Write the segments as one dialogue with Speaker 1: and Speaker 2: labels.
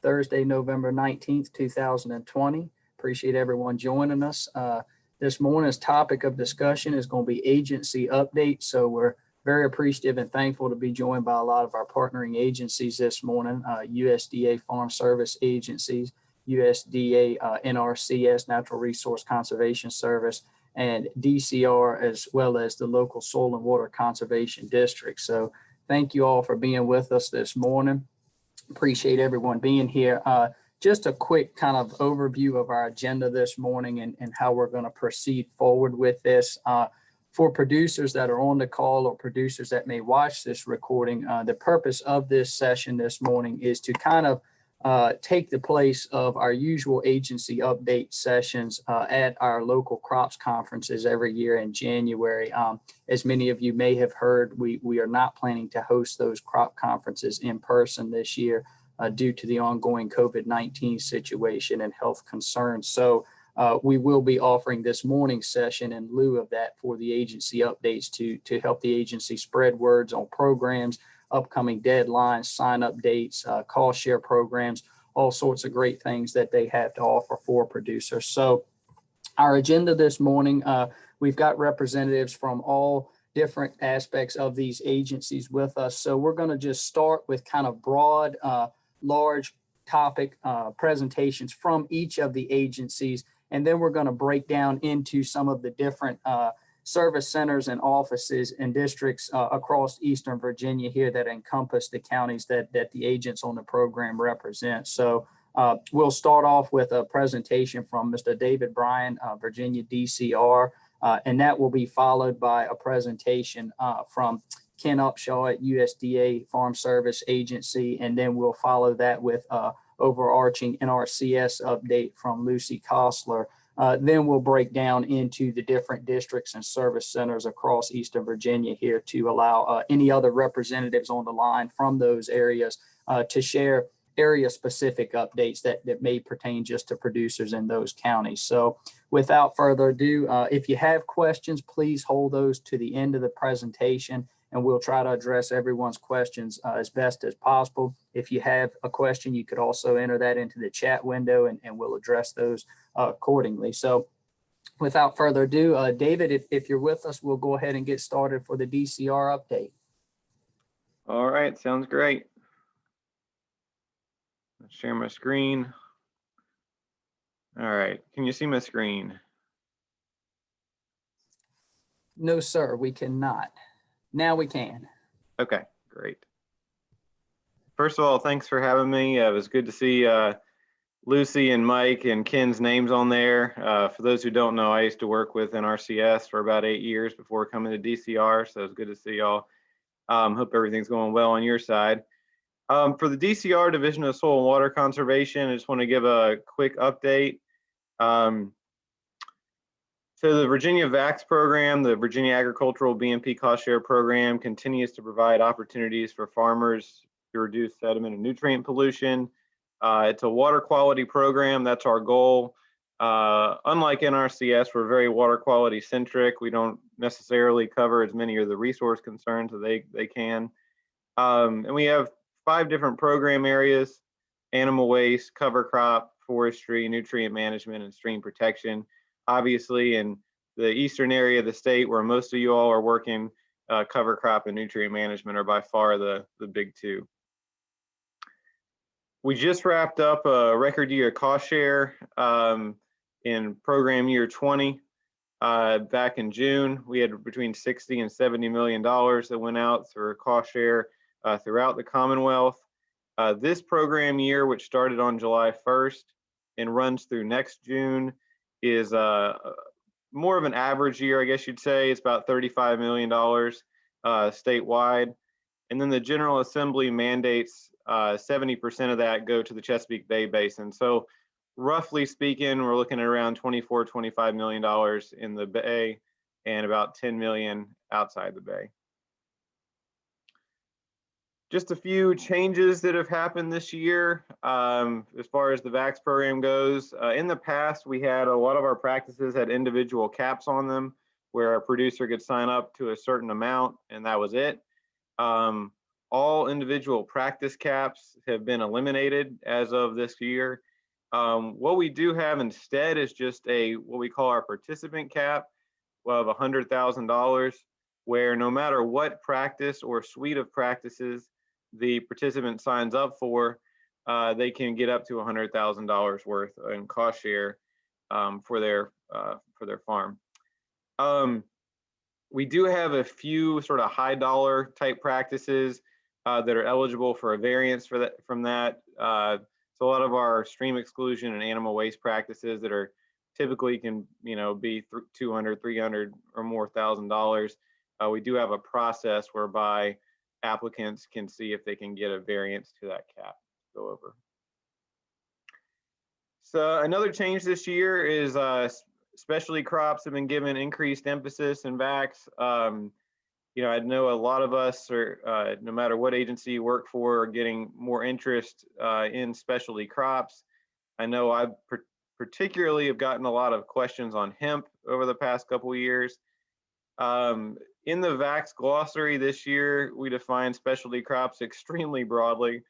Speaker 1: Thursday, November 19th, 2020. Appreciate everyone joining us. This morning's topic of discussion is going to be agency updates. So we're very appreciative and thankful to be joined by a lot of our partnering agencies this morning, USDA Farm Service agencies, USDA Nrcs, Natural Resource Conservation Service, and DCR, as well as the local soil and water conservation district. So thank you all for being with us this morning. Appreciate everyone being here. Just a quick kind of overview of our agenda this morning and how we're going to proceed forward with this. For producers that are on the call or producers that may watch this recording, the purpose of this session this morning is to kind of take the place of our usual agency update sessions at our local crops conferences every year in January. As many of you may have heard, we are not planning to host those crop conferences in person this year due to the ongoing COVID-19 situation and health concerns. So we will be offering this morning's session in lieu of that for the agency updates to help the agency spread words on programs, upcoming deadlines, sign-up dates, cost share programs, all sorts of great things that they have to offer for producers. So our agenda this morning, we've got representatives from all different aspects of these agencies with us. So we're going to just start with kind of broad, large topic presentations from each of the agencies, and then we're going to break down into some of the different service centers and offices and districts across Eastern Virginia here that encompass the counties that the agents on the program represent. So we'll start off with a presentation from Mr. David Bryan, Virginia DCR, and that will be followed by a presentation from Ken Upshaw at USDA Farm Service Agency, and then we'll follow that with overarching Nrcs update from Lucia Kossler. Then we'll break down into the different districts and service centers across Eastern Virginia here to allow any other representatives on the line from those areas to share area-specific updates that may pertain just to producers in those counties. So without further ado, if you have questions, please hold those to the end of the presentation, and we'll try to address everyone's questions as best as possible. If you have a question, you could also enter that into the chat window, and we'll address those accordingly. So without further ado, David, if you're with us, we'll go ahead and get started for the DCR update.
Speaker 2: All right, sounds great. Let's share my screen. All right, can you see my screen?
Speaker 1: No, sir, we cannot. Now we can.
Speaker 2: Okay, great. First of all, thanks for having me. It was good to see Lucy and Mike and Ken's names on there. For those who don't know, I used to work with Nrcs for about 8 years before coming to DCR, so it's good to see y'all. Hope everything's going well on your side. For the DCR Division of Soil and Water Conservation, I just want to give a quick update. So the Virginia VAX program, the Virginia Agricultural BMP Cost Share Program, continues to provide opportunities for farmers to reduce sediment and nutrient pollution. It's a water quality program. That's our goal. Unlike NRCS, we're very water quality centric. We don't necessarily cover as many of the resource concerns that they can. And we have 5 different program areas: animal waste, cover crop, forestry, nutrient management, and stream protection. Obviously, in the eastern area of the state where most of you all are working, cover crop and nutrient management are by far the big 2. We just wrapped up a record year cost share in program year 20. Back in June, we had between $60 and $70 million that went out through cost share throughout the Commonwealth. This program year, which started on July 1st and runs through next June, is more of an average year, I guess you'd say. It's about $35 million statewide. And then the General Assembly mandates 70% of that go to the Chesapeake Bay Basin. So roughly speaking, we're looking at around $24–25 million in the Bay and about $10 million outside the Bay. Just a few changes that have happened this year as far as the VAX program goes. In the past, we had a lot of our practices had individual caps on them where a producer could sign up to a certain amount and that was it. all individual practice caps have been eliminated as of this year. What we do have instead is just what we call our participant cap of $100,000, where no matter what practice or suite of practices the participant signs up for, they can get up to $100,000 worth in cost share for their farm. We do have a few sort of high dollar type practices that are eligible for a variance from that. So a lot of our stream exclusion and animal waste practices that are typically can be $200,000, $300,000 or more $1,000. We do have a process whereby applicants can see if they can get a variance to that cap to go over. So another change this year is specialty crops have been given increased emphasis in VACs. I know a lot of us are, no matter what agency you work for, are getting more interest in specialty crops. I know I particularly have gotten a lot of questions on hemp over the past couple of years. In the VACs glossary this year, we define specialty crops extremely broadly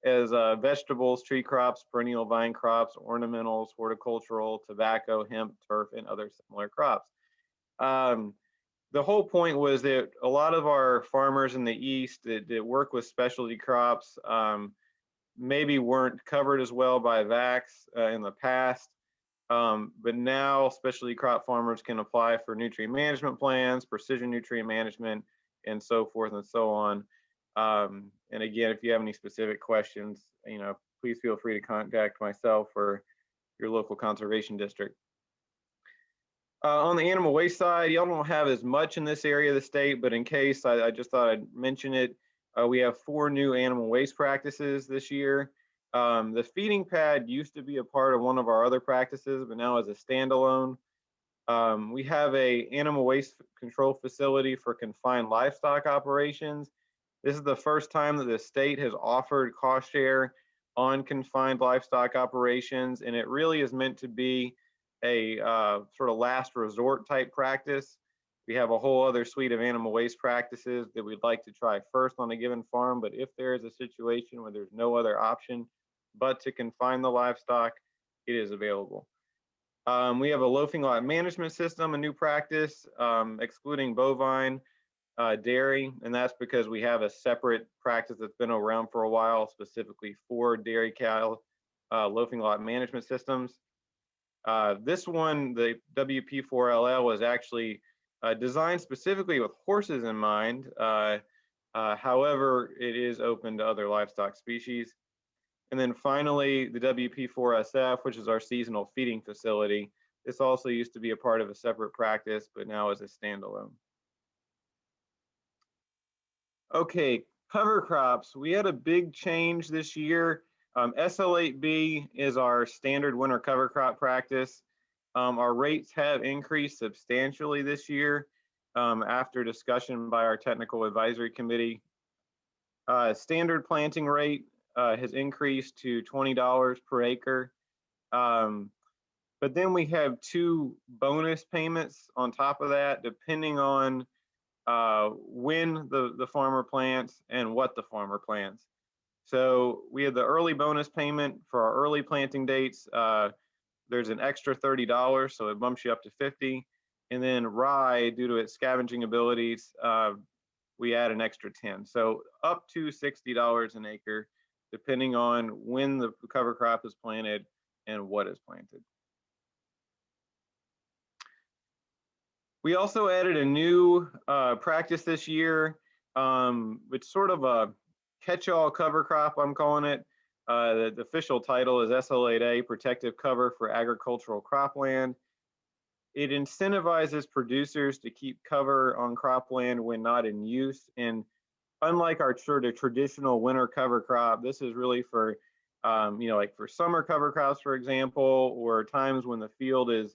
Speaker 2: as vegetables, tree crops, perennial vine crops, ornamentals, horticultural, tobacco, hemp, turf, and other similar crops. The whole point was that a lot of our farmers in the East that work with specialty crops maybe weren't covered as well by VACs in the past. But now specialty crop farmers can apply for nutrient management plans, precision nutrient management, and so forth and so on. And again, if you have any specific questions, please feel free to contact myself or your local conservation district. On the animal waste side, y'all don't have as much in this area of the state, but in case, I just thought I'd mention it. We have 4 new animal waste practices this year. The feeding pad used to be a part of one of our other practices, but now is a standalone. We have an animal waste control facility for confined livestock operations. This is the first time that the state has offered cost share on confined livestock operations, and it really is meant to be a sort of last resort type practice. We have a whole other suite of animal waste practices that we'd like to try first on a given farm, but if there is a situation where there's no other option but to confine the livestock, it is available. We have a loafing lot management system, a new practice, excluding bovine dairy, and that's because we have a separate practice that's been around for a while, specifically for dairy cow loafing lot management systems. This one, the WP4LL, was actually designed specifically with horses in mind. However, it is open to other livestock species. And then finally, the WP4SF, which is our seasonal feeding facility. This also used to be a part of a separate practice, but now is a standalone. Okay, cover crops. We had a big change this year. SL8B is our standard winter cover crop practice. Our rates have increased substantially this year after discussion by our technical advisory committee. Standard planting rate has increased to $20 per acre. But then we have 2 bonus payments on top of that, depending on when the farmer plants and what the farmer plants. So we have the early bonus payment for our early planting dates. There's an extra $30, so it bumps you up to $50. And then rye, due to its scavenging abilities, we add an extra $10. So up to $60 an acre, depending on when the cover crop is planted and what is planted. We also added a new practice this year. It's sort of a catch-all cover crop, I'm calling it. The official title is SL8A, Protective Cover for Agricultural Cropland. It incentivizes producers to keep cover on cropland when not in use. And unlike our sort of traditional winter cover crop, this is really for, like for summer cover crops, for example, or times when the field is,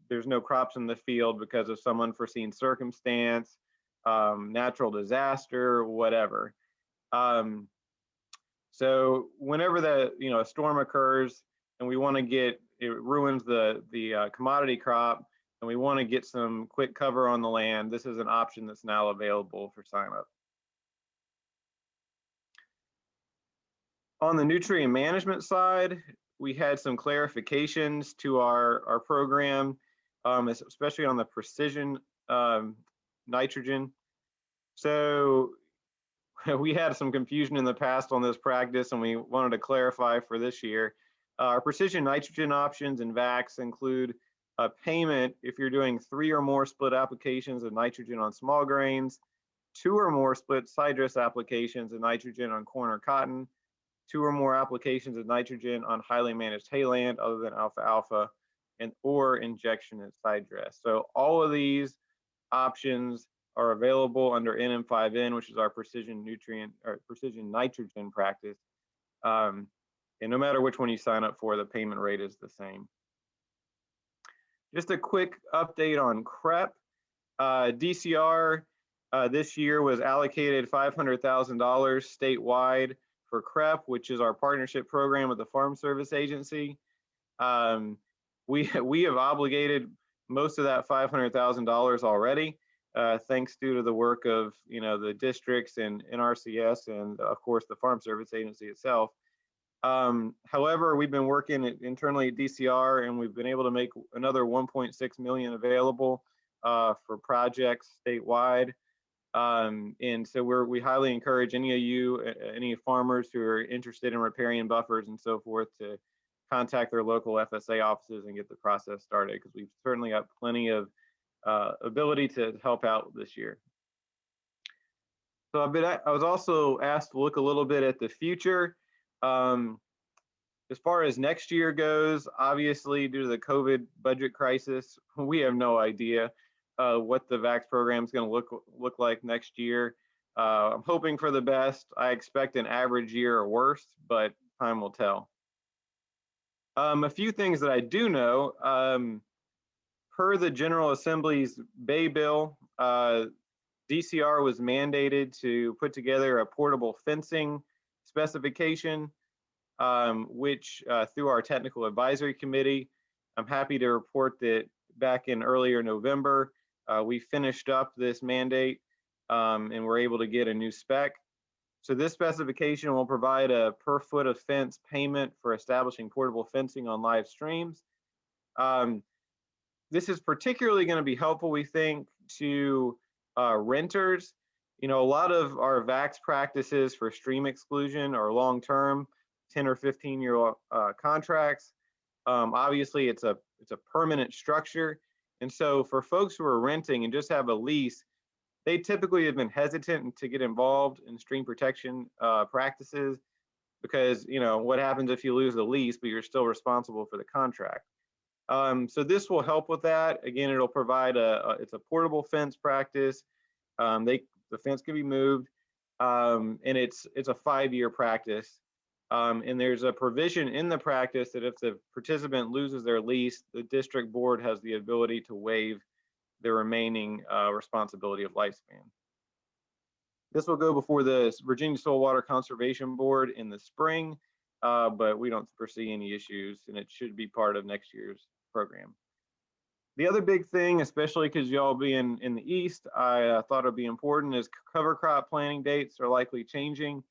Speaker 2: there's no crops in the field because of some unforeseen circumstance, natural disaster, whatever. So whenever a storm occurs and we want to get, it ruins the commodity crop and we want to get some quick cover on the land, this is an option that's now available for sign up. On the nutrient management side, we had some clarifications to our program, especially on the precision nitrogen. So we had some confusion in the past on this practice, and we wanted to clarify for this year. Our precision nitrogen options and VACs include a payment if you're doing 3 or more split applications of nitrogen on small grains, 2 or more split sidedress applications of nitrogen on corn or cotton, 2 or more applications of nitrogen on highly managed hayland other than alfalfa, and or injection at sidedress. So all of these options are available under NM5N, which is our precision nutrient or precision nitrogen practice. And no matter which one you sign up for, the payment rate is the same. Just a quick update on CREP. DCR this year was allocated $500,000 statewide for CREP, which is our partnership program with the Farm Service Agency. We have obligated most of that $500,000 already, thanks due to the work of the districts and Nrcs and of course the Farm Service Agency itself. However, we've been working internally at DCR, and we've been able to make another 1.6 million available for projects statewide. And so we highly encourage any of you, any farmers who are interested in riparian buffers and so forth, to contact their local FSA offices and get the process started, because we've certainly got plenty of ability to help out this year. So I was also asked to look a little bit at the future. As far as next year goes, obviously due to the COVID budget crisis, we have no idea what the VAX program is going to look like next year. I'm hoping for the best. I expect an average year or worse, but time will tell. A few things that I do know, per the General Assembly's Bay Bill, DCR was mandated to put together a portable fencing specification, which through our technical advisory committee, I'm happy to report that back in earlier November, we finished up this mandate and we're able to get a new spec. So this specification will provide a per foot of fence payment for establishing portable fencing on live streams. This is particularly going to be helpful, we think, to renters. A lot of our VAX practices for stream exclusion are long-term, 10 or 15-year contracts. Obviously, it's a permanent structure. And so for folks who are renting and just have a lease, they typically have been hesitant to get involved in stream protection practices because, what happens if you lose the lease, but you're still responsible for the contract? So this will help with that. Again, it'll provide it's a portable fence practice. The fence can be moved, and it's a 5-year practice. And there's a provision in the practice that if the participant loses their lease, the district board has the ability to waive the remaining responsibility of lifespan. This will go before the Virginia Soil Water Conservation Board in the spring, but we don't foresee any issues, and it should be part of next year's program. The other big thing, especially because y'all be in the East, I thought it'd be important, is cover crop planting dates are likely changing.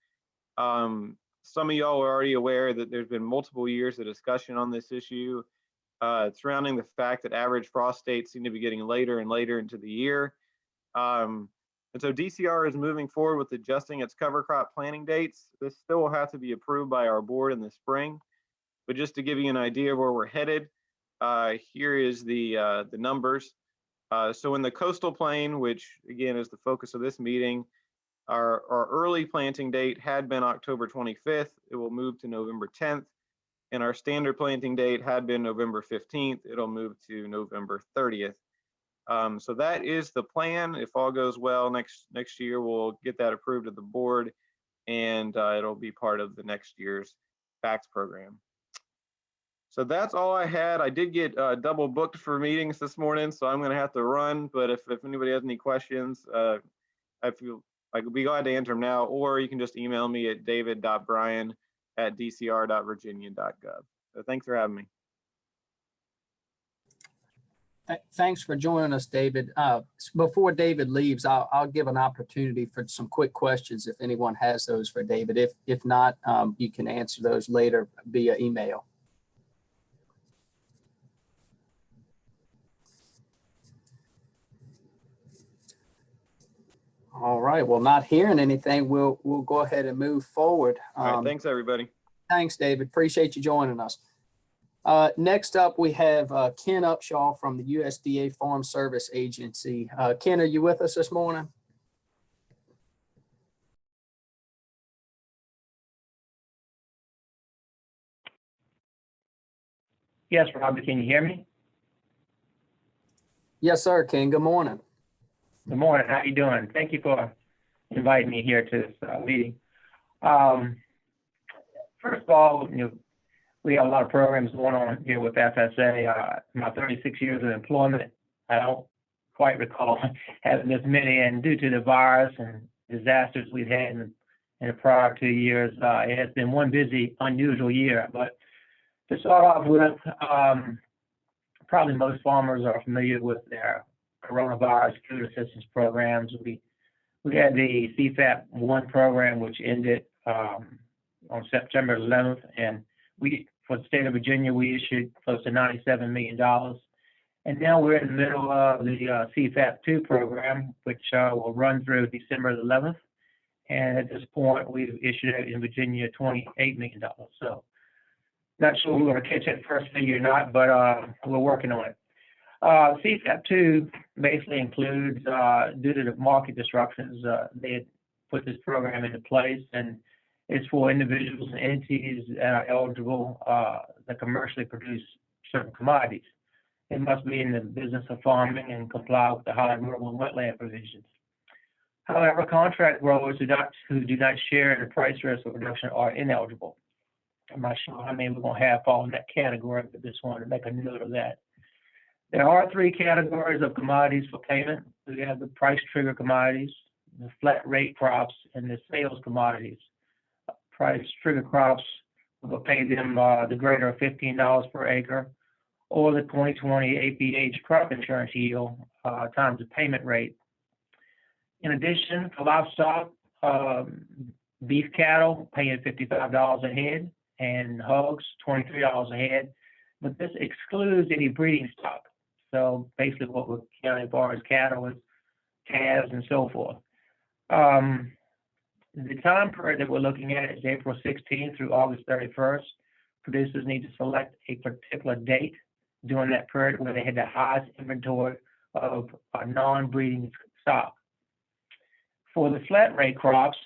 Speaker 2: Some of y'all are already aware that there's been multiple years of discussion on this issue surrounding the fact that average frost dates seem to be getting later and later into the year. And so DCR is moving forward with adjusting its cover crop planting dates. This still will have to be approved by our board in the spring. But just to give you an idea of where we're headed, here is the numbers. So in the coastal plain, which again is the focus of this meeting, our early planting date had been October 25th. It will move to November 10th. And our standard planting date had been November 15th. It'll move to November 30th. So that is the plan. If all goes well, next year we'll get that approved at the board, and it'll be part of the next year's VAX program. So that's all I had. I did get double booked for meetings this morning, so I'm going to have to run. But if anybody has any questions, I could be glad to answer them now, or you can just email me at david.bryan@dcr.virginia.gov. So thanks for having me.
Speaker 1: Thanks for joining us, David. Before David leaves, I'll give an opportunity for some quick questions if anyone has those for David. If not, you can answer those later via email. All right. Well, not hearing anything, we'll go ahead and move forward.
Speaker 2: All right. Thanks, everybody.
Speaker 1: Thanks, David. Appreciate you joining us. Next up, we have Ken Upshaw from the USDA Farm Service Agency. Ken, are you with us this morning?
Speaker 3: Yes, Robbie, can you hear me?
Speaker 1: Yes, sir, Ken. Good morning.
Speaker 3: Good morning. How you doing? Thank you for inviting me here to this meeting. First of all, we have a lot of programs going on here with FSA. My 36 years of employment, I don't quite recall having this many, and due to the virus and disasters we've had in the prior 2 years, it has been one busy, unusual year. But to start off with, probably most farmers are familiar with their coronavirus food assistance programs. We had the CFAP-1 program, which ended on September 11th, and for the state of Virginia, we issued close to $97 million. And now we're in the middle of the CFAP-2 program, which will run through December 11th. And at this point, we've issued in Virginia $28 million. So not sure we're going to catch that first figure or not, but we're working on it. CFAP-2 basically includes, due to the market disruptions, they had put this program into place, and it's for individuals and entities that are eligible that commercially produce certain commodities. It must be in the business of farming and comply with the high rural and wetland provisions. However, contract growers who do not share in the price risk of production are ineligible. I'm not sure how many we're going to have fall in that category, but just wanted to make a note of that. There are three categories of commodities for payment. We have the price trigger commodities, the flat rate crops, and the sales commodities. Price trigger crops will pay them the greater of $15 per acre, or the 2020 APH crop insurance yield times the payment rate. In addition, for livestock, beef cattle paying $55 a head, and hogs $23 a head, but this excludes any breeding stock. So basically what we're counting as far as cattle is calves and so forth. The time period that we're looking at is April 16th through August 31st. Producers need to select a particular date during that period where they had the highest inventory of non-breeding stock. For the flat rate crops,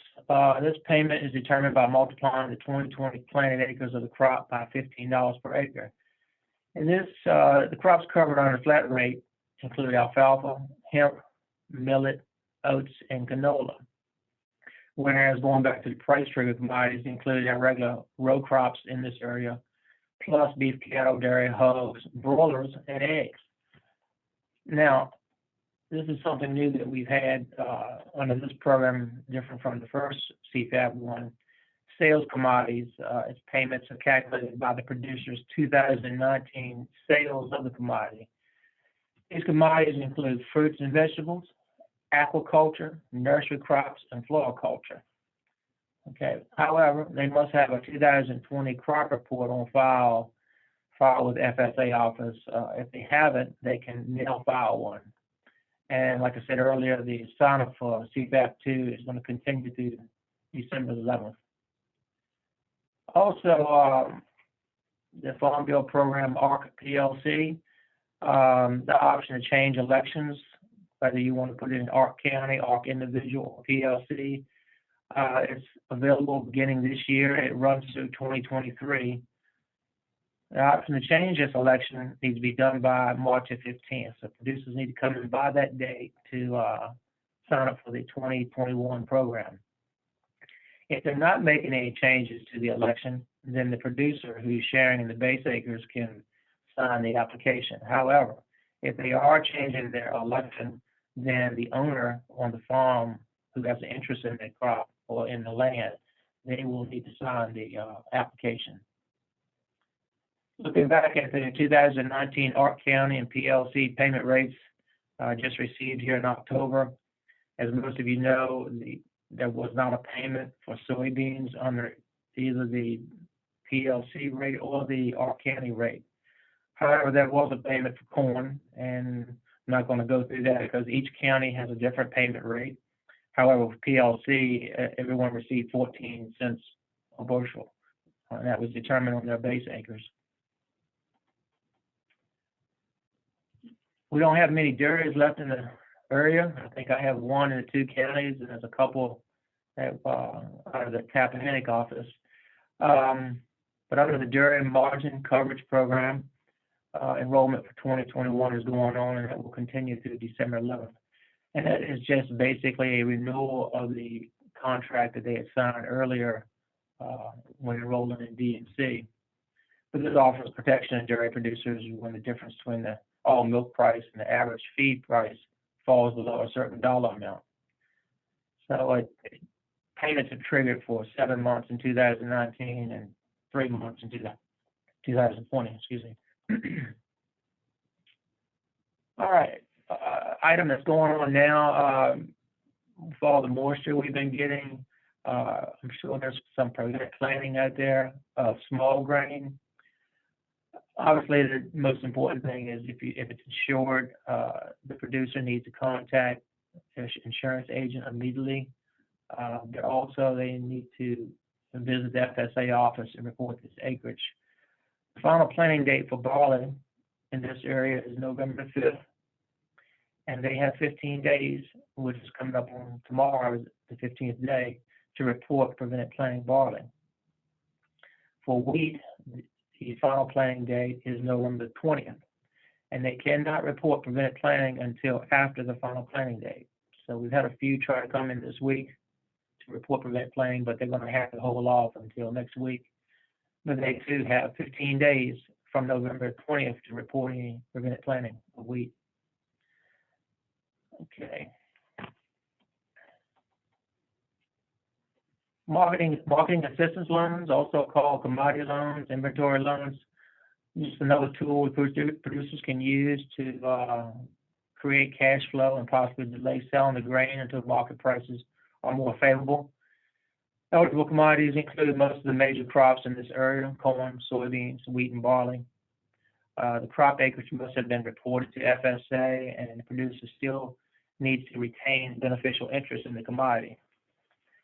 Speaker 3: this payment is determined by multiplying the 2020 planted acres of the crop by $15 per acre. And this, the crops covered on the flat rate include alfalfa, hemp, millet, oats, and canola. Whereas going back to the price trigger commodities included our regular row crops in this area, plus beef cattle, dairy, hogs, broilers, and eggs. Now, this is something new that we've had under this program, different from the first CFAP-1. Sales commodities, its payments are calculated by the producer's 2019 sales of the commodity. These commodities include fruits and vegetables, aquaculture, nursery crops, and floriculture. Okay. However, they must have a 2020 crop report on file with FSA office. If they haven't, they can mail file one. And like I said earlier, the sign up for CFAP-2 is going to continue through December 11th. Also, the Farm Bill Program ARC PLC, the option to change elections, whether you want to put it in ARC County, ARC Individual, or PLC. It's available beginning this year. It runs through 2023. The option to change this election needs to be done by March 15th. So producers need to come in by that date to sign up for the 2021 program. If they're not making any changes to the election, then the producer who's sharing in the base acres can sign the application. However, if they are changing their election, then the owner on the farm who has an interest in the crop or in the land, they will need to sign the application. Looking back at the 2019 ARC County and PLC payment rates just received here in October, as most of you know, there was not a payment for soybeans under either the PLC rate or the ARC County rate. However, there was a payment for corn, and I'm not going to go through that because each county has a different payment rate. However, with PLC, everyone received 14 cents a bushel, and that was determined on their base acres. We don't have many dairies left in the area. I think I have one in the 2 counties, and there's a couple that, out of the Tappahannock office. But under the Dairy Margin Coverage Program, enrollment for 2021 is going on, and it will continue through December 11th. And that is just basically a renewal of the contract that they had signed earlier when enrolling in D&C. But this offers protection to dairy producers when the difference between the all milk price and the average feed price falls below a certain dollar amount. So payments are triggered for 7 months in 2019 and 3 months in 2020, excuse me. All right, item that's going on now, with all the moisture we've been getting, I'm sure there's some preventive planning out there of small grain. Obviously, the most important thing is if it's insured, the producer needs to contact the insurance agent immediately. But also they need to visit the FSA office and report this acreage. The final planting date for barley in this area is November 5th, and they have 15 days, which is coming up on tomorrow, the 15th day, to report prevented planting barley. For wheat, the final planting date is November 20th, and they cannot report prevented planting until after the final planting date. So we've had a few try to come in this week to report prevented planting, but they're going to have to hold off until next week. But they too have 15 days from November 20th to report any prevented planting of wheat. Okay. Marketing assistance loans, also called commodity loans, inventory loans, just another tool producers can use to create cash flow and possibly delay selling the grain until market prices are more favorable. Eligible commodities include most of the major crops in this area: corn, soybeans, wheat, and barley. The crop acreage must have been reported to FSA, and the producer still needs to retain beneficial interest in the commodity.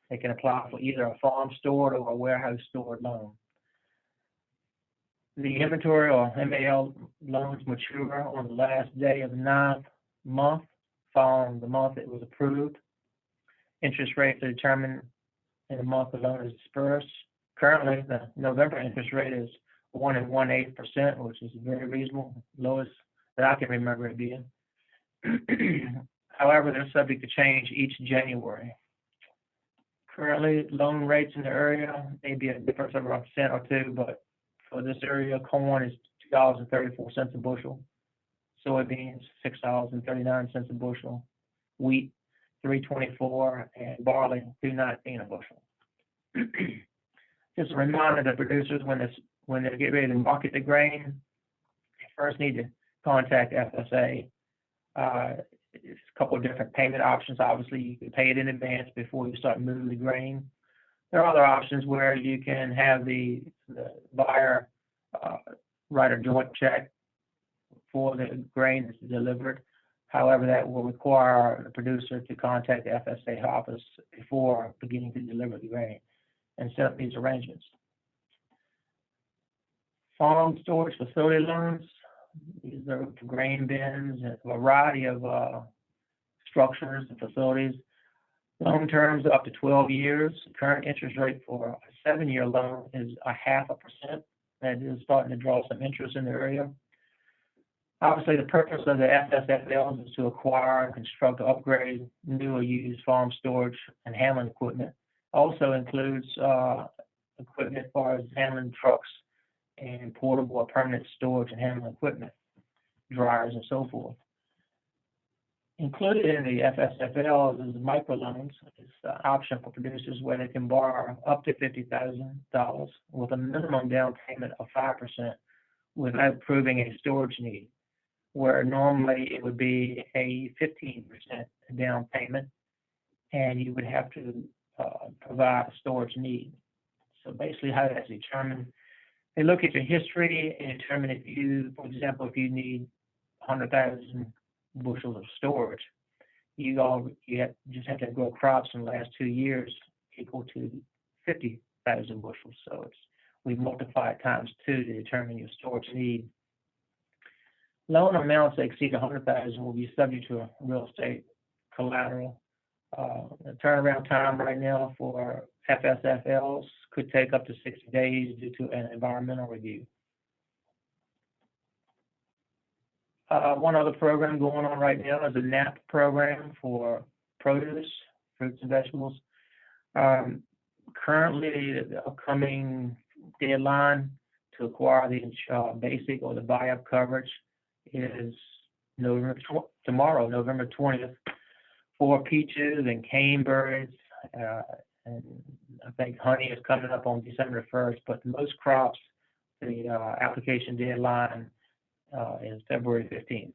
Speaker 3: They can apply for either a farm stored or a warehouse stored loan. The inventory or MAL loans mature on the last day of the 9th month following the month it was approved. Interest rates are determined in the month the loan is dispersed. Currently, the November interest rate is 1 1/8%, which is very reasonable, lowest that I can remember it being. However, they're subject to change each January. Currently, loan rates in the area may be a difference of a cent or two, but for this area, corn is $2.34 a bushel, soybeans $6.39 a bushel, wheat $3.24, and barley $2.19 a bushel. Just a reminder to producers when they get ready to market the grain, they first need to contact FSA. It's a couple of different payment options. Obviously, you can pay it in advance before you start moving the grain. There are other options where you can have the buyer write a joint check for the grain that's delivered. However, that will require the producer to contact the FSA office before beginning to deliver the grain and set up these arrangements. Farm storage facility loans. These are grain bins, a variety of structures and facilities. Loan terms up to 12 years. Current interest rate for a 7-year loan is 0.5%. That is starting to draw some interest in the area. Obviously, the purpose of the FSFLs is to acquire and construct or upgrade new or used farm storage and handling equipment. Also includes equipment as far as handling trucks and portable or permanent storage and handling equipment, dryers and so forth. Included in the FSFLs is microloans. It's an option for producers where they can borrow up to $50,000 with a minimum down payment of 5%, without proving a storage need, where normally it would be a 15% down payment, and you would have to provide a storage need. So basically how that's determined, they look at your history and determine if you, for example, if you need 100,000 bushels of storage, just have to grow crops in the last 2 years equal to 50,000 bushels. So we multiply it times 2 to determine your storage need. Loan amounts that exceed 100,000 will be subject to a real estate collateral. The turnaround time right now for FSFLs could take up to 60 days due to an environmental review. One other program going on right now is a NAP program for produce, fruits and vegetables. Currently, the upcoming deadline to acquire the basic or the buy-up coverage is tomorrow, November 20th, for peaches and caneberries, and I think honey is coming up on December 1st, but most crops, the application deadline is February 15th.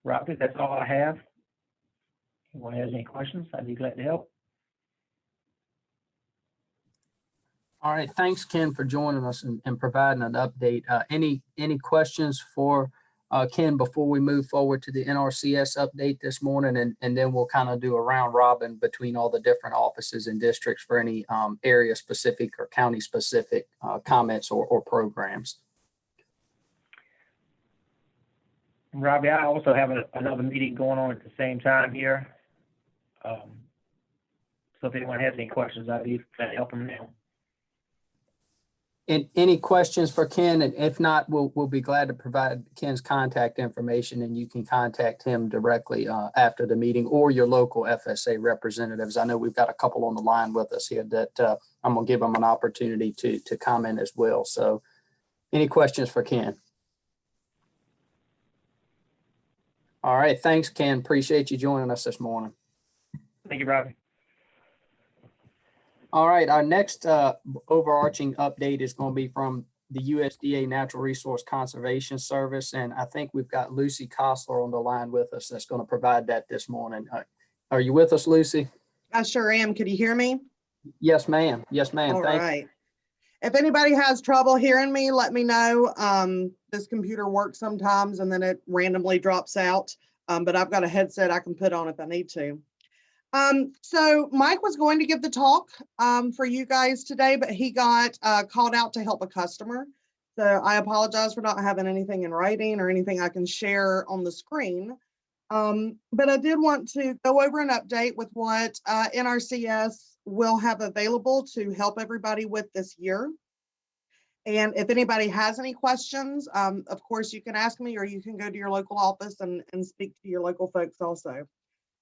Speaker 3: Robbie, that's all I have. Anyone has any questions, I'd be glad to help.
Speaker 1: All right, thanks, Ken, for joining us and providing an update. Any questions for Ken before we move forward to the NRCS update this morning, and then we'll kind of do a round robin between all the different offices and districts for any area specific or county specific comments or programs.
Speaker 3: Robbie, I also have another meeting going on at the same time here. So if anyone has any questions, I'd be glad to help them now.
Speaker 1: And any questions for Ken? And if not, we'll be glad to provide Ken's contact information, and you can contact him directly after the meeting, or your local FSA representatives. I know we've got a couple on the line with us here that I'm going to give them an opportunity to comment as well. So any questions for Ken? All right. Thanks, Ken. Appreciate you joining us this morning.
Speaker 3: Thank you, Robbie.
Speaker 1: All right, our next overarching update is going to be from the USDA Natural Resource Conservation Service, and I think we've got Lucy Kossler on the line with us that's going to provide that this morning. Are you with us, Lucy?
Speaker 4: I sure am. Could you hear me?
Speaker 1: Yes, ma'am. Yes, ma'am.
Speaker 4: All right. If anybody has trouble hearing me, let me know. This computer works sometimes and then it randomly drops out, but I've got a headset I can put on if I need to. So Mike was going to give the talk for you guys today, but he got called out to help a customer. So I apologize for not having anything in writing or anything I can share on the screen. But I did want to go over an update with what NRCS will have available to help everybody with this year. And if anybody has any questions, of course, you can ask me, or you can go to your local office and speak to your local folks also.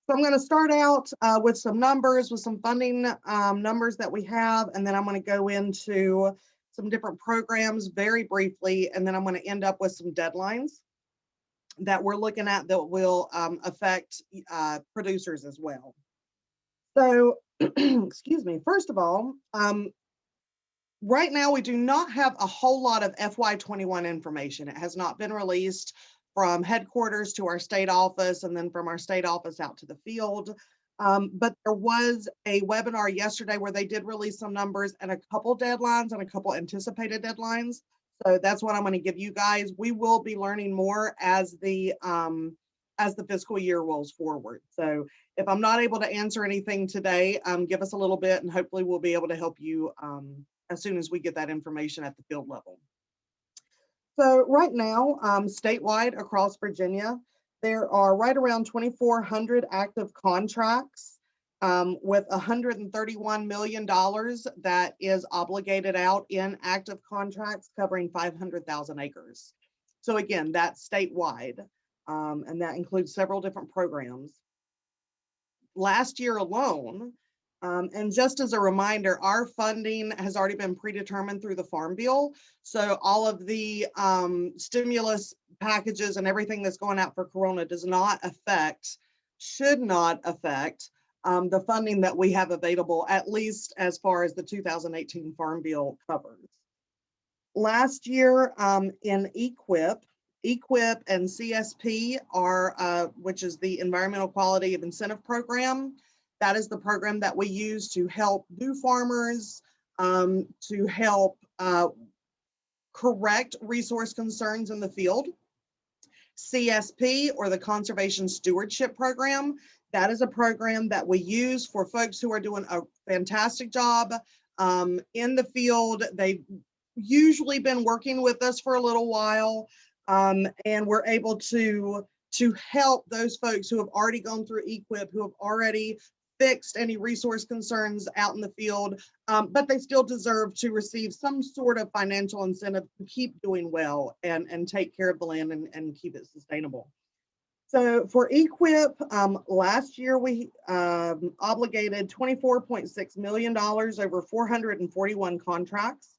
Speaker 4: So I'm going to start out with some numbers, with some funding numbers that we have, and then I'm going to go into some different programs very briefly, and then I'm going to end up with some deadlines that we're looking at that will affect producers as well. So, excuse me, first of all, right now we do not have a whole lot of FY21 information. It has not been released from headquarters to our state office, and then from our state office out to the field. But there was a webinar yesterday where they did release some numbers and a couple deadlines and a couple anticipated deadlines. So that's what I'm going to give you guys. We will be learning more as the fiscal year rolls forward. So if I'm not able to answer anything today, give us a little bit and hopefully we'll be able to help you as soon as we get that information at the field level. So right now, statewide across Virginia, there are right around 2,400 active contracts with $131 million that is obligated out in active contracts covering 500,000 acres. So again, that's statewide, and that includes several different programs. Last year alone, and just as a reminder, our funding has already been predetermined through the Farm Bill. So all of the stimulus packages and everything that's going out for Corona does not affect, should not affect the funding that we have available, at least as far as the 2018 Farm Bill covers. Last year in EQIP and CSP are, which is the Environmental Quality of Incentive Program. That is the program that we use to help new farmers, to help correct resource concerns in the field. CSP, or the Conservation Stewardship Program, that is a program that we use for folks who are doing a fantastic job in the field. They've usually been working with us for a little while, and we're able to help those folks who have already gone through EQIP, who have already fixed any resource concerns out in the field, but they still deserve to receive some sort of financial incentive to keep doing well and take care of the land and keep it sustainable. So for EQIP, last year we obligated $24.6 million over 441 contracts.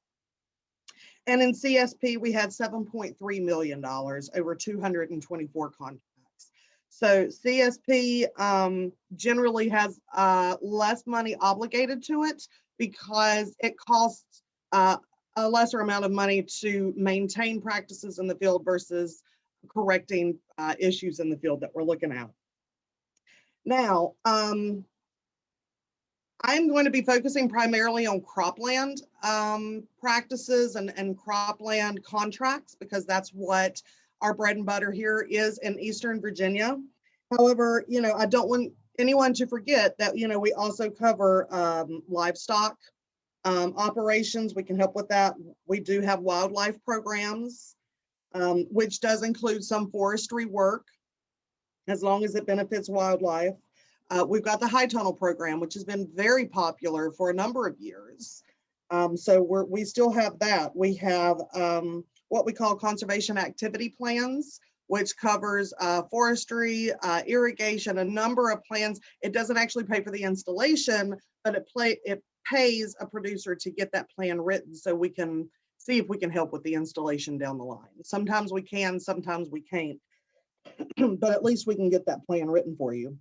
Speaker 4: And in CSP, we had $7.3 million over 224 contracts. So CSP generally has less money obligated to it because it costs a lesser amount of money to maintain practices in the field versus correcting issues in the field that we're looking at. Now, I'm going to be focusing primarily on cropland practices and cropland contracts, because that's what our bread and butter here is in Eastern Virginia. However, I don't want anyone to forget that, we also cover livestock operations. We can help with that. We do have wildlife programs, which does include some forestry work, as long as it benefits wildlife. We've got the high tunnel program, which has been very popular for a number of years. So we still have that. We have what we call conservation activity plans, which covers forestry, irrigation, a number of plans. It doesn't actually pay for the installation, but it pays a producer to get that plan written so we can see if we can help with the installation down the line. Sometimes we can, sometimes we can't, but at least we can get that plan written for you.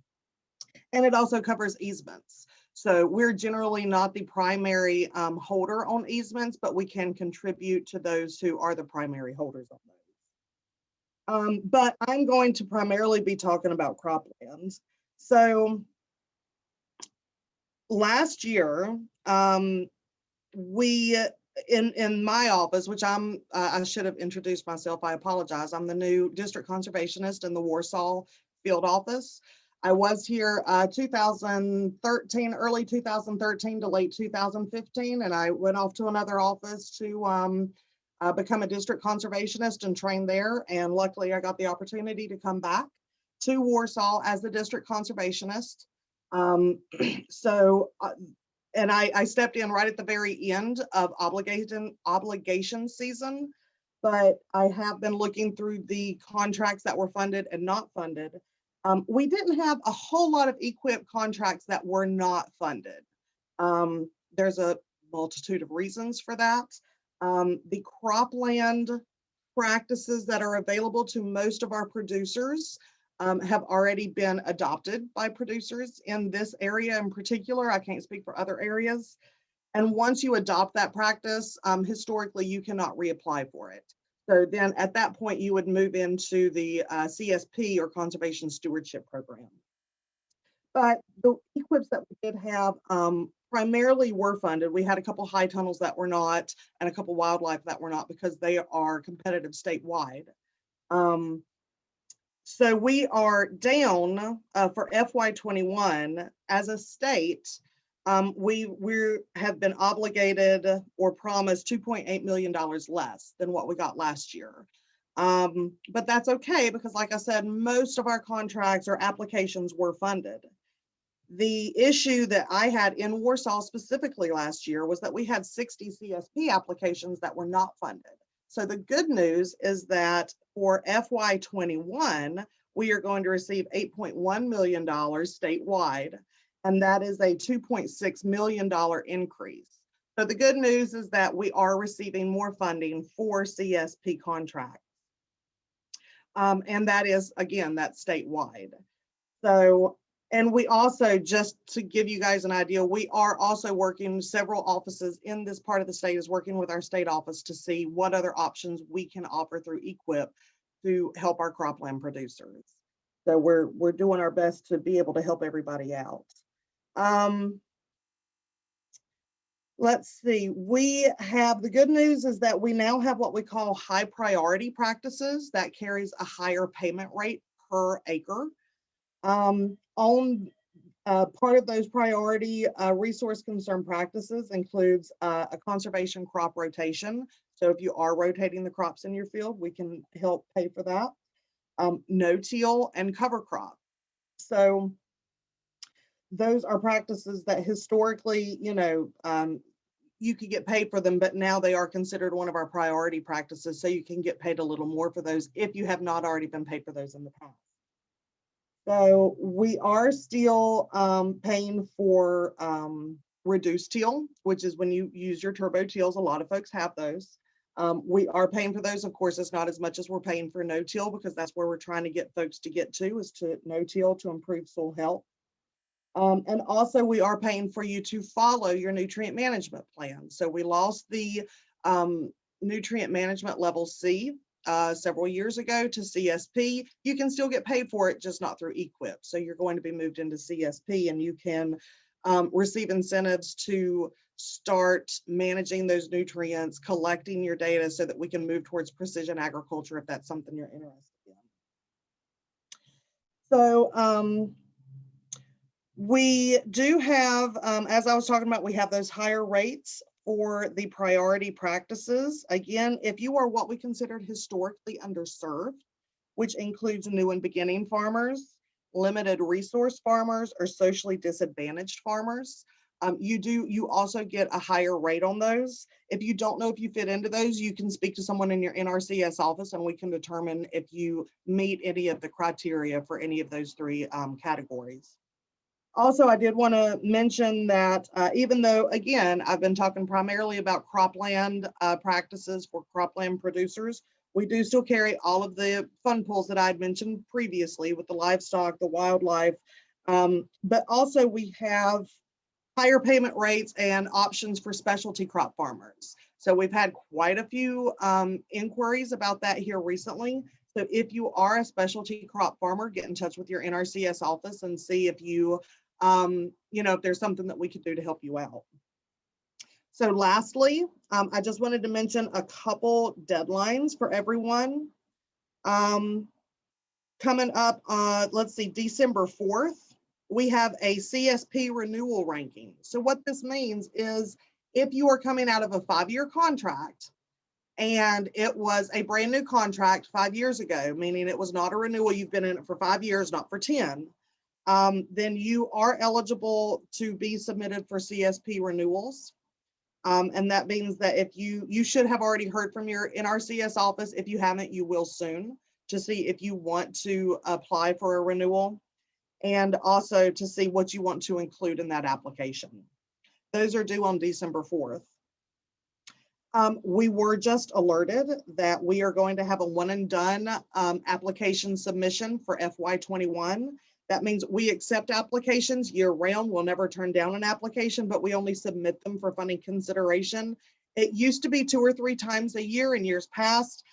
Speaker 4: And it also covers easements. So we're generally not the primary holder on easements, but we can contribute to those who are the primary holders on those. But I'm going to primarily be talking about croplands. So last year, we, in my office, which I should have introduced myself, I apologize. I'm the new district conservationist in the Warsaw field office. I was here 2013, early 2013 to late 2015, and I went off to another office to become a district conservationist and train there. And luckily, I got the opportunity to come back to Warsaw as the district conservationist. And I stepped in right at the very end of obligation season, but I have been looking through the contracts that were funded and not funded. We didn't have a whole lot of EQIP contracts that were not funded. There's a multitude of reasons for that. The cropland practices that are available to most of our producers have already been adopted by producers in this area in particular. I can't speak for other areas. And once you adopt that practice, historically, you cannot reapply for it. So then at that point, you would move into the CSP, or Conservation Stewardship Program. But the EQIPs that we did have primarily were funded. We had a couple high tunnels that were not, and a couple wildlife that were not, because they are competitive statewide. So we are down for FY21 as a state. We have been obligated or promised $2.8 million less than what we got last year. But that's okay, because like I said, most of our contracts or applications were funded. The issue that I had in Warsaw specifically last year was that we had 60 CSP applications that were not funded. So the good news is that for FY21, we are going to receive $8.1 million statewide, and that is a $2.6 million increase. So the good news is that we are receiving more funding for CSP contracts. And that is, again, that's statewide. So And we also, just to give you guys an idea, we are also working, several offices in this part of the state is working with our state office to see what other options we can offer through EQIP to help our cropland producers. So we're doing our best to be able to help everybody out. Let's see, we have, the good news is that we now have what we call high priority practices that carries a higher payment rate per acre. On part of those priority resource concern practices includes a conservation crop rotation. So if you are rotating the crops in your field, we can help pay for that. No-till and cover crop. So those are practices that historically, you could get paid for them, but now they are considered one of our priority practices. So you can get paid a little more for those if you have not already been paid for those in the past. So we are still paying for reduced till, which is when you use your turbo tills. A lot of folks have those. We are paying for those. Of course, it's not as much as we're paying for no-till, because that's where we're trying to get folks to get to, is to no-till to improve soil health. And also we are paying for you to follow your nutrient management plan. So we lost the nutrient management level C several years ago to CSP. You can still get paid for it, just not through EQIP. So you're going to be moved into CSP, and you can receive incentives to start managing those nutrients, collecting your data so that we can move towards precision agriculture if that's something you're interested in. So we do have, as I was talking about, we have those higher rates for the priority practices. Again, if you are what we considered historically underserved, which includes new and beginning farmers, limited resource farmers, or socially disadvantaged farmers, you also get a higher rate on those. If you don't know if you fit into those, you can speak to someone in your NRCS office and we can determine if you meet any of the criteria for any of those three categories. Also, I did want to mention that even though, again, I've been talking primarily about cropland practices for cropland producers, we do still carry all of the fund pools that I'd mentioned previously with the livestock, the wildlife, but also we have higher payment rates and options for specialty crop farmers. So we've had quite a few inquiries about that here recently. So if you are a specialty crop farmer, get in touch with your NRCS office and see if you, if there's something that we could do to help you out. So lastly, I just wanted to mention a couple deadlines for everyone. Coming up, let's see, December 4th, we have a Csp Renewal ranking. So what this means is if you are coming out of a 5-year contract and it was a brand new contract 5 years ago, meaning it was not a renewal, you've been in it for 5 years, not for 10, then you are eligible to be submitted for Csp Renewals. And that means that if you should have already heard from your NRCS office. If you haven't, you will soon, to see if you want to apply for a renewal, and also to see what you want to include in that application. Those are due on December 4th. We were just alerted that we are going to have a one and done application submission for FY21. That means we accept applications year round. We'll never turn down an application, but we only submit them for funding consideration. It used to be 2 or 3 times a year in years past.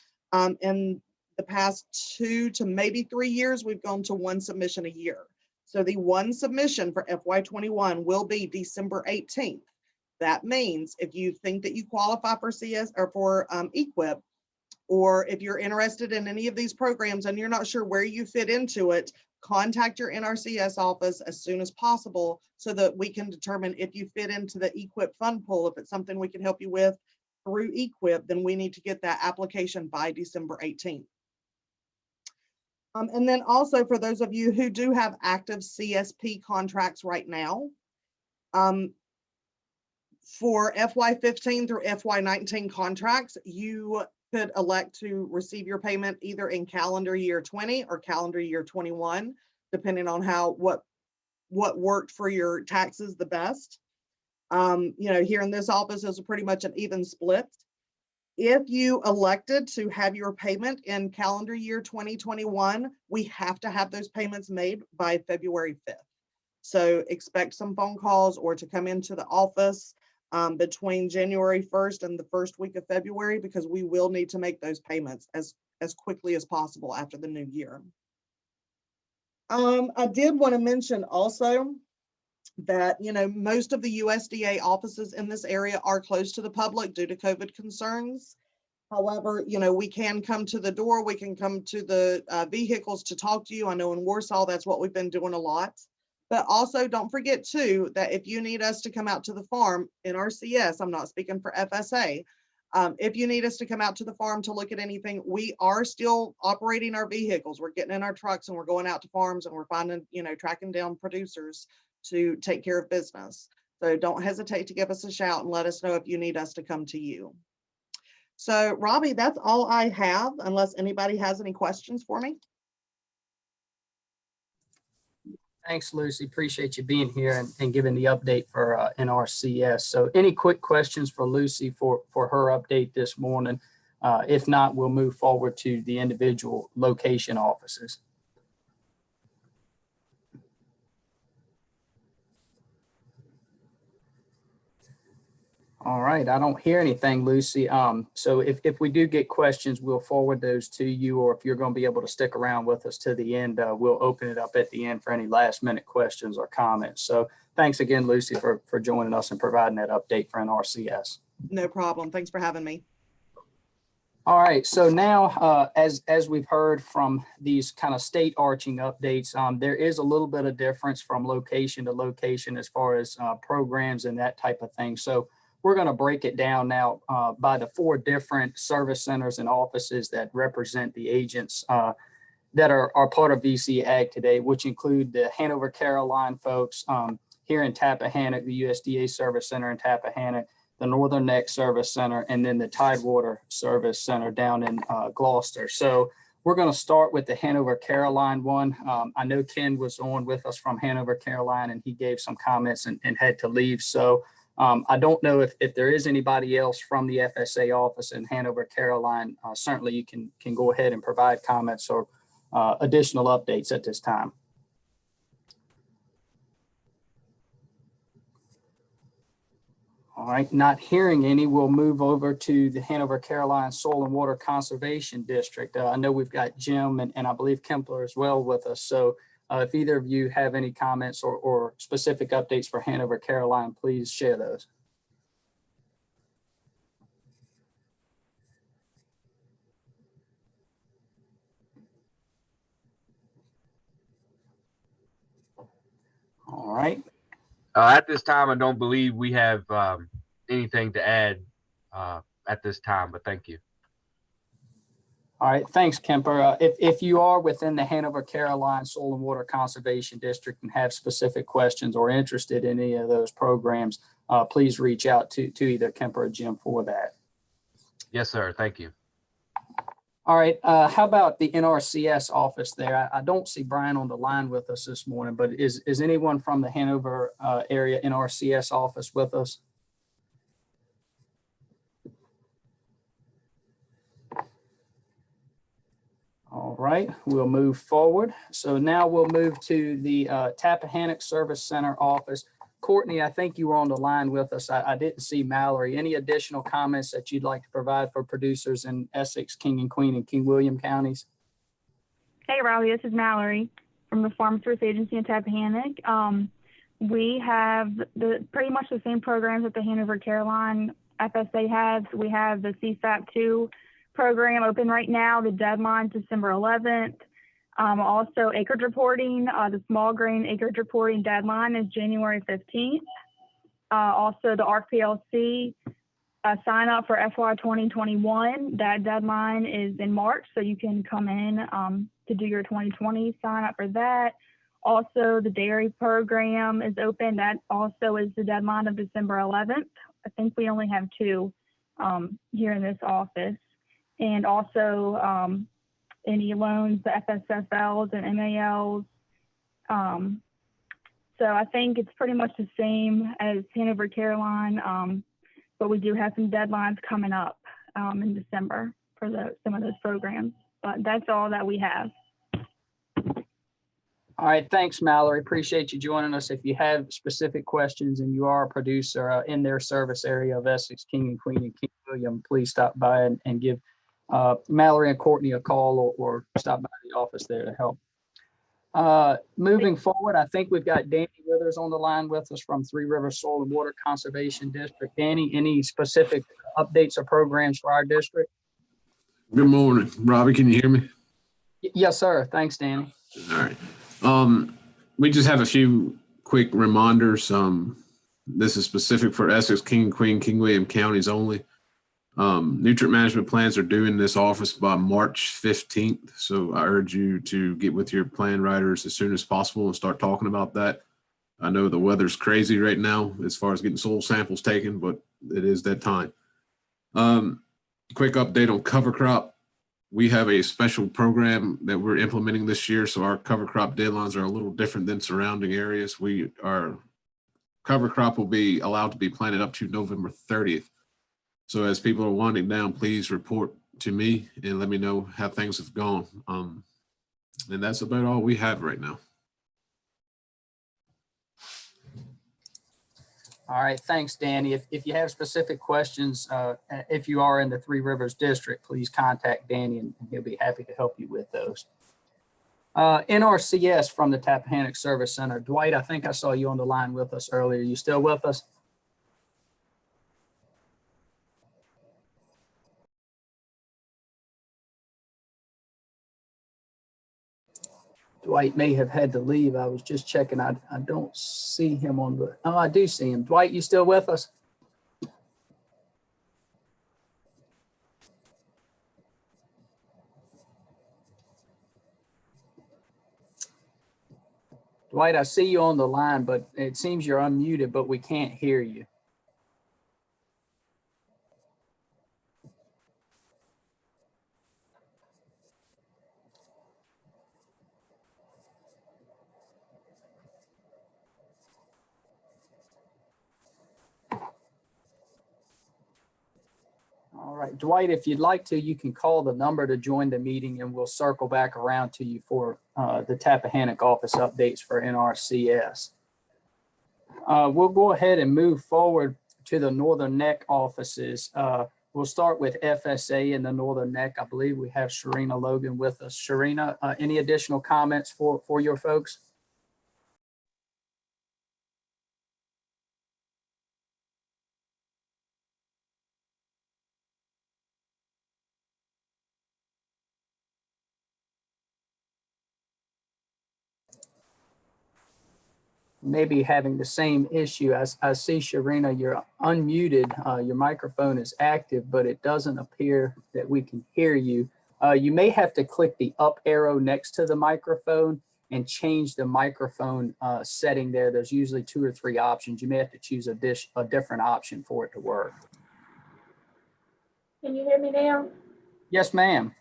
Speaker 4: In the past 2 to maybe 3 years, we've gone to 1 submission a year. So the 1 submission for FY21 will be December 18th. That means if you think that you qualify for CS or for EQIP, or if you're interested in any of these programs and you're not sure where you fit into it, contact your NRCS office as soon as possible so that we can determine if you fit into the EQIP fund pool. If it's something we can help you with through EQIP, then we need to get that application by December 18th. And then also for those of you who do have active CSP contracts right now, for FY15 through FY19 contracts, you could elect to receive your payment either in calendar year 20 or calendar year 21, depending on what worked for your taxes the best. Here in this office is pretty much an even split. If you elected to have your payment in calendar year 2021, we have to have those payments made by February 5th. So expect some phone calls or to come into the office between January 1st and the first week of February, because we will need to make those payments as quickly as possible after the new year. I did want to mention also that, most of the USDA offices in this area are closed to the public due to COVID concerns. However, we can come to the door, we can come to the vehicles to talk to you. I know in Warsaw, that's what we've been doing a lot. But also don't forget too, that if you need us to come out to the farm, Nrcs, I'm not speaking for FSA, if you need us to come out to the farm to look at anything, we are still operating our vehicles. We're getting in our trucks and we're going out to farms and we're finding, tracking down producers to take care of business. So don't hesitate to give us a shout and let us know if you need us to come to you. So Robbie, that's all I have, unless anybody has any questions for me.
Speaker 1: Thanks, Lucy. Appreciate you being here and giving the update for NRCS. So any quick questions for Lucy for her update this morning? If not, we'll move forward to the individual location offices. All right, I don't hear anything, Lucy. So if we do get questions, we'll forward those to you, or if you're going to be able to stick around with us to the end, we'll open it up at the end for any last minute questions or comments. So thanks again, Lucy, for joining us and providing that update for NRCS.
Speaker 4: No problem. Thanks for having me.
Speaker 1: All right, so now as we've heard from these kind of state arching updates, there is a little bit of difference from location to location as far as programs and that type of thing. So we're going to break it down now by the 4 different service centers and offices that represent the agents that are part of VCE AG Today, which include the Hanover, Caroline folks here in Tappahannock, the USDA Service Center in Tappahannock, the Northern Neck Service Center, and then the Tidewater Service Center down in Gloucester. So we're going to start with the Hanover, Caroline one. I know Ken was on with us from Hanover, Caroline, and he gave some comments and had to leave. So I don't know if there is anybody else from the FSA office in Hanover, Caroline. Certainly you can go ahead and provide comments or additional updates at this time. All right, not hearing any, we'll move over to the Hanover, Caroline Soil and Water Conservation District. I know we've got Jim and I believe Kempler as well with us. So if either of you have any comments or specific updates for Hanover, Caroline, please share those. All right.
Speaker 5: At this time, I don't believe we have anything to add at this time, but thank you.
Speaker 1: All right, thanks, Kemper. If you are within the Hanover, Caroline Soil and Water Conservation District and have specific questions or interested in any of those programs, please reach out to either Kemper or Jim for that.
Speaker 5: Yes, sir. Thank you.
Speaker 1: All right, how about the NRCS office there? I don't see Bryan on the line with us this morning, but is anyone from the Hanover area NRCS office with us? All right, we'll move forward. So now we'll move to the Tappahannock Service Center office. Courtney, I think you were on the line with us. I didn't see Mallory. Any additional comments that you'd like to provide for producers in Essex, King and Queen, and King William counties?
Speaker 6: Hey, Robbie, this is Mallory from the Farm Service Agency in Tappahannock. We have pretty much the same programs that the Hanover, Caroline FSA has. We have the CSAP2 program open right now. The deadline December 11th. Also acreage reporting, the small grain acreage reporting deadline is January 15th. Also the RPLC sign up for FY 2021. That deadline is in March, so you can come in to do your 2020 sign up for that. Also the dairy program is open. That also is the deadline of December 11th. I think we only have 2 here in this office. And also any loans, the FSFLs and MALs. So I think it's pretty much the same as Hanover, Caroline, but we do have some deadlines coming up in December for some of those programs. But that's all that we have.
Speaker 1: All right, thanks, Mallory. Appreciate you joining us. If you have specific questions and you are a producer in their service area of Essex, King and Queen, and King William, please stop by and give Mallory and Courtney a call or stop by the office there to help. Moving forward, I think we've got Danny Withers on the line with us from Three Rivers Soil and Water Conservation District. Danny, any specific updates or programs for our district?
Speaker 7: Good morning, Robbie. Can you hear me?
Speaker 1: Yes, sir. Thanks, Danny.
Speaker 7: All right. We just have a few quick reminders. This is specific for Essex, King and Queen, King William counties only. Nutrient management plans are due in this office by March 15th. So I urge you to get with your plan writers as soon as possible and start talking about that. I know the weather's crazy right now as far as getting soil samples taken, but it is that time. Quick update on cover crop. We have a special program that we're implementing this year. So our cover crop deadlines are a little different than surrounding areas. Our cover crop will be allowed to be planted up to November 30th. So as people are winding down, please report to me and let me know how things have gone. And that's about all we have right now.
Speaker 1: All right, thanks, Danny. If you have specific questions, if you are in the Three Rivers District, please contact Danny and he'll be happy to help you with those. Nrcs from the Tappahannock Service Center. Dwight, I think I saw you on the line with us earlier. You still with us? Dwight may have had to leave. I was just checking. I don't see him on the, oh, I do see him. Dwight, you still with us? Dwight, I see you on the line, but it seems you're unmuted, but we can't hear you. All right, Dwight, if you'd like to, you can call the number to join the meeting and we'll circle back around to you for the Tappahannock office updates for NRCS. We'll go ahead and move forward to the Northern Neck offices. We'll start with FSA in the Northern Neck. I believe we have Sharina Logan with us. Sharina, any additional comments for your folks? Maybe having the same issue. I see, Sharina, you're unmuted. Your microphone is active, but it doesn't appear that we can hear you. You may have to click the up arrow next to the microphone and change the microphone setting there. There's usually 2 or 3 options. You may have to choose a different option for it to work.
Speaker 8: Can you hear me now?
Speaker 1: Yes, ma'am.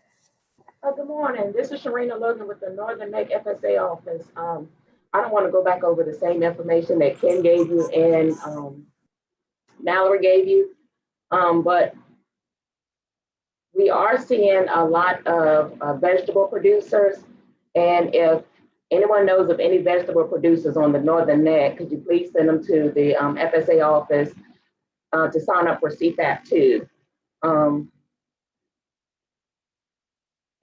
Speaker 8: Oh, good morning. This is Sharina Logan with the Northern Neck FSA office. I don't want to go back over the same information that Ken gave you and Mallory gave you, but we are seeing a lot of vegetable producers. And if anyone knows of any vegetable producers on the Northern Neck, could you please send them to the FSA office to sign up for CFAP 2.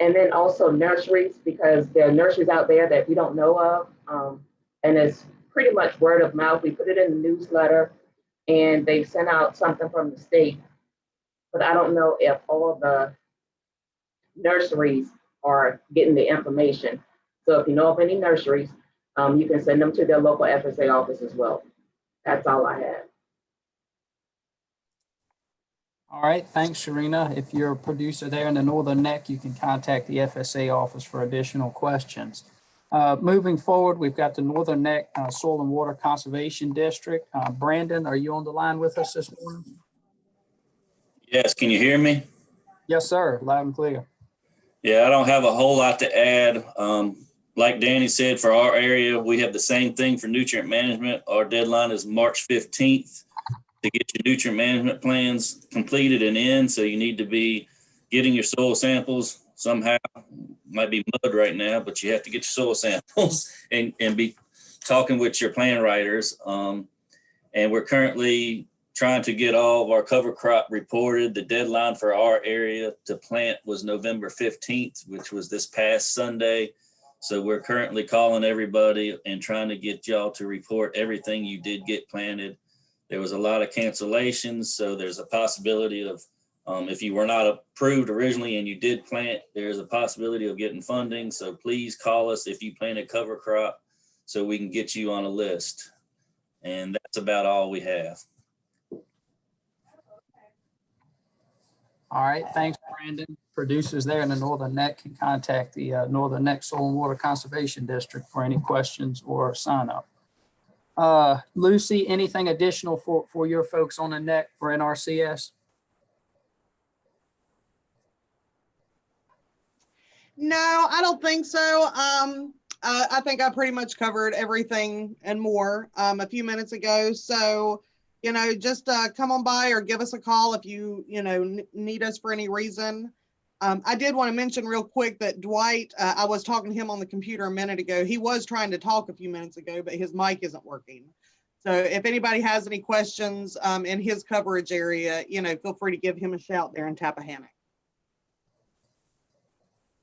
Speaker 8: And then also nurseries, because there are nurseries out there that we don't know of. And it's pretty much word of mouth. We put it in the newsletter and they sent out something from the state, but I don't know if all of the nurseries are getting the information. So if you know of any nurseries, you can send them to their local FSA office as well. That's all I have.
Speaker 1: All right, thanks, Sharina. If you're a producer there in the Northern Neck, you can contact the FSA office for additional questions. Moving forward, we've got the Northern Neck Soil and Water Conservation District. Brandon, are you on the line with us this morning?
Speaker 9: Yes, can you hear me?
Speaker 1: Yes, sir, loud and clear.
Speaker 9: Yeah, I don't have a whole lot to add. Like Danny said, for our area, we have the same thing for nutrient management. Our deadline is March 15th to get your nutrient management plans completed and in. So you need to be getting your soil samples somehow might be mud right now, but you have to get your soil samples and be talking with your plan writers. And we're currently trying to get all of our cover crop reported. The deadline for our area to plant was November 15th, which was this past Sunday. So we're currently calling everybody and trying to get y'all to report everything you did get planted. There was a lot of cancellations, so there's a possibility of, if you were not approved originally and you did plant, there's a possibility of getting funding. So please call us if you planted cover crop so we can get you on a list. And that's about all we have.
Speaker 1: All right, thanks, Brandon. Producers there in the Northern Neck can contact the Northern Neck Soil and Water Conservation District for any questions or sign up. Lucy, anything additional for your folks on the neck for NRCS?
Speaker 4: No, I don't think so. I think I pretty much covered everything and more a few minutes ago. So, you know, just come on by or give us a call if you need us for any reason. I did want to mention real quick that Dwight, I was talking to him on the computer a minute ago. He was trying to talk a few minutes ago, but his mic isn't working. So if anybody has any questions in his coverage area, feel free to give him a shout there in Tappahannock.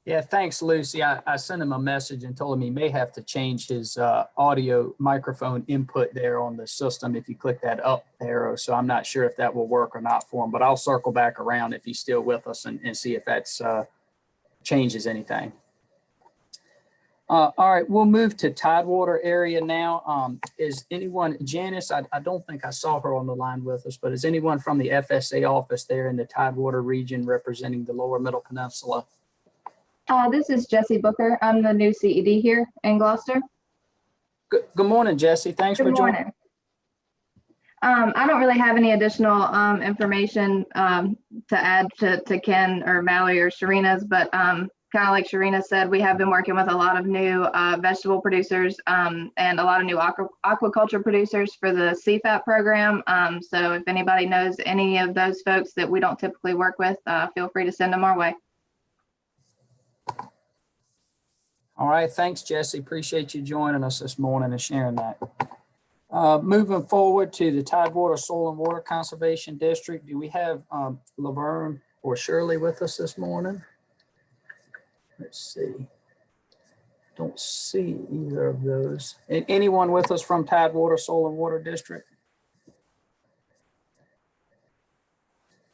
Speaker 1: Yeah, thanks, Lucy. I sent him a message and told him he may have to change his audio microphone input there on the system if you click that up arrow. So I'm not sure if that will work or not for him, but I'll circle back around if he's still with us and see if that's changes anything. All right, we'll move to Tidewater area now. Is anyone, Janice, I don't think I saw her on the line with us, but is anyone from the FSA office there in the Tidewater region representing the Lower Middle Peninsula?
Speaker 10: This is Jessie Booker. I'm the new CED here in Gloucester.
Speaker 1: Good morning, Jessie. Thanks for joining.
Speaker 10: Good morning. I don't really have any additional information to add to Ken or Mallory or Sharina's, but kind of like Sharina said, we have been working with a lot of new vegetable producers and a lot of new aquaculture producers for the CFAP program. So if anybody knows any of those folks that we don't typically work with, feel free to send them our way.
Speaker 1: All right, thanks, Jesse. Appreciate you joining us this morning and sharing that. Moving forward to the Tidewater Soil and Water Conservation District, do we have Laverne or Shirley with us this morning? Let's see. Don't see either of those. Anyone with us from Tidewater Soil and Water District?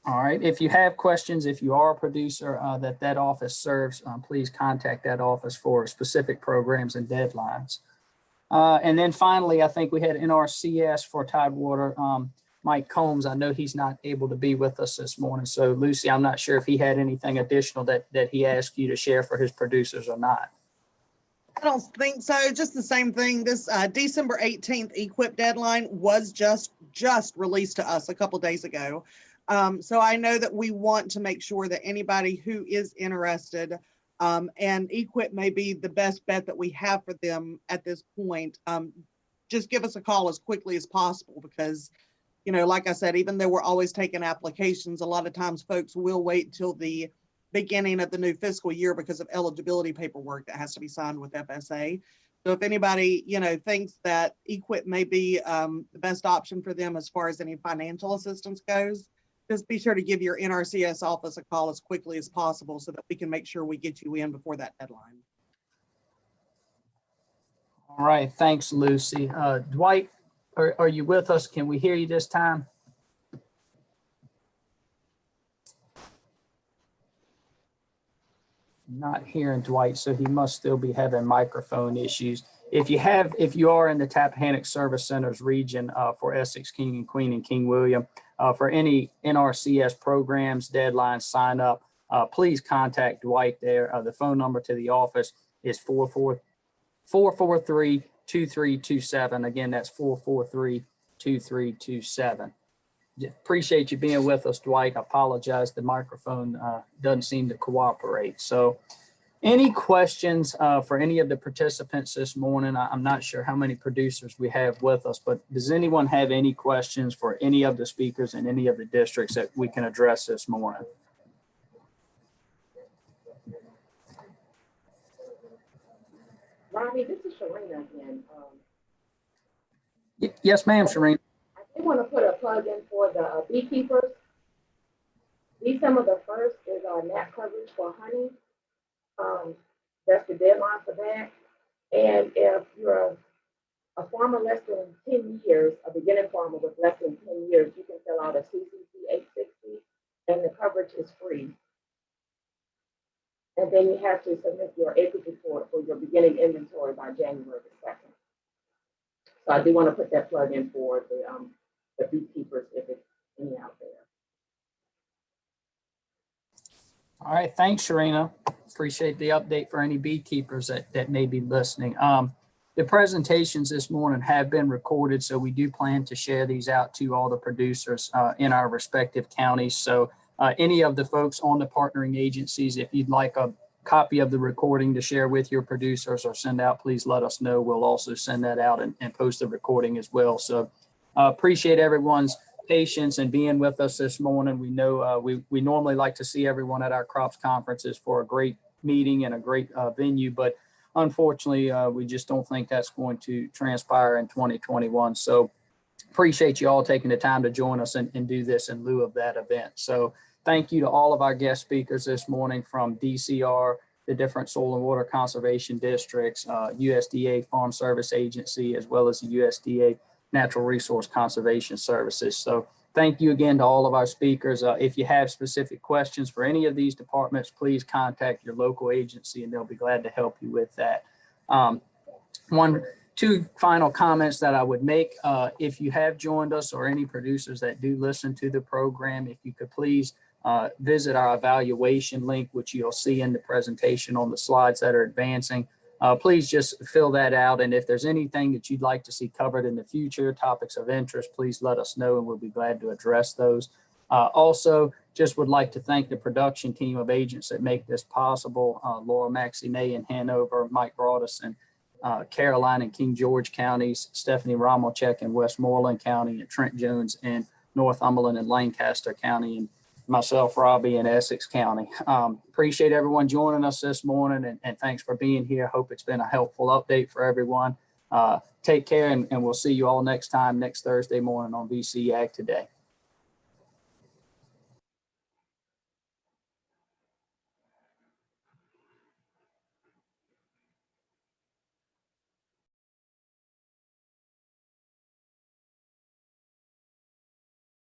Speaker 1: All right, if you have questions, if you are a producer that office serves, please contact that office for specific programs and deadlines. And then finally, I think we had NRCS for Tidewater, Mike Combs. I know he's not able to be with us this morning. So Lucy, I'm not sure if he had anything additional that he asked you to share for his producers or not.
Speaker 4: I don't think so. Just the same thing. This December 18th equip deadline was just released to us a couple days ago. So I know that we want to make sure that anybody who is interested, and equip may be the best bet that we have for them at this point, just give us a call as quickly as possible because, like I said, even though we're always taking applications, a lot of times folks will wait till the beginning of the new fiscal year because of eligibility paperwork that has to be signed with FSA. So if anybody, thinks that equip may be the best option for them as far as any financial assistance goes, just be sure to give your NRCS office a call as quickly as possible so that we can make sure we get you in before that deadline.
Speaker 1: All right, thanks, Lucy. Dwight, are you with us? Can we hear you this time? Not hearing Dwight, so he must still be having microphone issues. If you are in the Tappahannock Service Centers region for Essex, King and Queen and King William, for any NRCS programs, deadlines, sign up, please contact Dwight there. The phone number to the office is 443-2327. Again, that's 443-2327. Appreciate you being with us, Dwight. I apologize. The microphone doesn't seem to cooperate. So any questions for any of the participants this morning? I'm not sure how many producers we have with us, but does anyone have any questions for any of the speakers in any of the districts that we can address this morning?
Speaker 8: Robbie, this is Sharina again.
Speaker 1: Yes, ma'am, Sharina.
Speaker 8: I did want to put a plug in for the beekeepers. December the 1st is our NAP coverage for honey. That's the deadline for that. And if you're a farmer less than 10 years, a beginning farmer with less than 10 years, you can fill out a CCC 860 and the coverage is free. And then you have to submit your acreage report for your beginning inventory by January the 2nd. So I do want to put that plug in for the beekeepers if it's any out there.
Speaker 1: All right, thanks, Sharina. Appreciate the update for any beekeepers that may be listening. The presentations this morning have been recorded, so we do plan to share these out to all the producers in our respective counties. So any of the folks on the partnering agencies, if you'd like a copy of the recording to share with your producers or send out, please let us know. We'll also send that out and post the recording as well. So appreciate everyone's patience and being with us this morning. We know we normally like to see everyone at our crops conferences for a great meeting and a great venue, but unfortunately, we just don't think that's going to transpire in 2021. So appreciate you all taking the time to join us and do this in lieu of that event. So thank you to all of our guest speakers this morning from DCR, the different soil and water conservation districts, USDA Farm Service Agency, as well as the USDA Natural Resource Conservation Services. So thank you again to all of our speakers. If you have specific questions for any of these departments, please contact your local agency and they'll be glad to help you with that. Two final comments that I would make. If you have joined us or any producers that do listen to the program, if you could please visit our evaluation link, which you'll see in the presentation on the slides that are advancing. Please just fill that out. And if there's anything that you'd like to see covered in the future, topics of interest, please let us know and we'll be glad to address those. Also, just would like to thank the production team of agents that make this possible. Laura Maxine in Hanover, Mike Broadus in Caroline and King George counties, Stephanie Romelchek in Westmoreland County, and Trent Jones in Northumberland and Lancaster County, and myself, Robbie, in Essex County. Appreciate everyone joining us this morning and thanks for being here. Hope it's been a helpful update for everyone. Take care and we'll see you all next time, next Thursday morning on VCE AG Today.